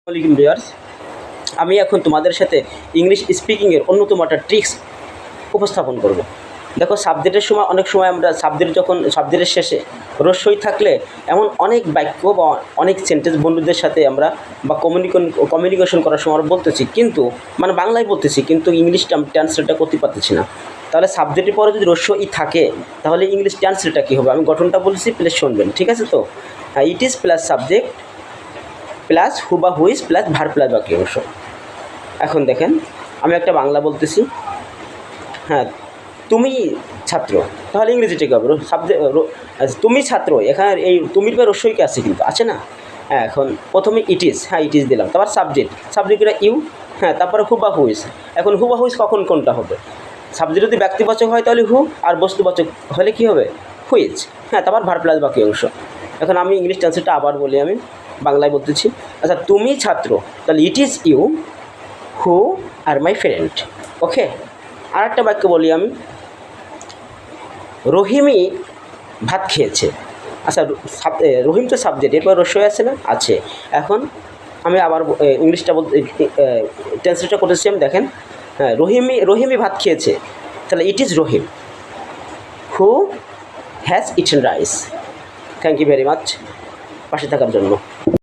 আসসালামু ভিউয়ার্স, আমি এখন তোমাদের সাথে ইংলিশ স্পিকিংয়ের অন্যতম একটা ট্রিক্স উপস্থাপন করব। দেখো, সাবজেক্টের সময় অনেক সময় আমরা সাবজেক্টের শেষে রস্যই থাকলে এমন অনেক বাক্য বা অনেক সেন্টেন্স বন্ধুদের সাথে আমরা বা কমিউনিকেশন করার সময় আমরা বলতেছি, কিন্তু মানে বাংলায় বলতেছি, কিন্তু ইংলিশ ট্রান্সলেটটা করতে পারতেছি না। তাহলে সাবজেক্টের পরে যদি রস্যই থাকে তাহলে ইংলিশ ট্রান্সলেটটা কী হবে? আমি গঠনটা বলছি, প্লিজ শুনবেন, ঠিক আছে? তো it is plus subject plus who বা হুইজ প্লাস ভার প্লাস বাক্যাংশ। এখন দেখেন, আমি একটা বাংলা বলতেছি, হ্যাঁ, তুমি ছাত্র, তাহলে ইংরেজিটা কী হবে? তুমি ছাত্র, এখানে এই তুমির পর রস্যই আছে, কিন্তু আছে না? হ্যাঁ, এখন প্রথমে ইট ইজ, হ্যাঁ ইট ইজ দিলাম, তারপর সাবজেক্টটা ইউ, হ্যাঁ, তারপরে হু বা হুইজ। এখন হু বা হুইজ কখন কোনটা হবে? সাবজেক্ট যদি ব্যক্তিবাচক হয় তাহলে হু, আর বস্তুবাচক হলে কী হবে? হুইজ। হ্যাঁ, তারপর ভার প্লাস বাক্যাংশ। এখন আমি ইংলিশ ট্রান্সলেটটা আবার বলি, আমি বাংলায় বলতেছি। আচ্ছা, তুমি ছাত্র, তাহলে it is you who are my friend. Okay, আর একটা বাক্য বলি আমি, রহিমই ভাত খেয়েছে। আচ্ছা, রহিম তো সাবজেক্ট, এরপর রস্যই আছে না? আছে। এখন আমি আবার ইংলিশটা বলতে ট্রান্সলেটটা করতেছি আমি, দেখেন, হ্যাঁ, রহিমই ভাত খেয়েছে, তাহলে it is Rahim who has eaten rice. Thank you very much পাশে থাকার জন্য।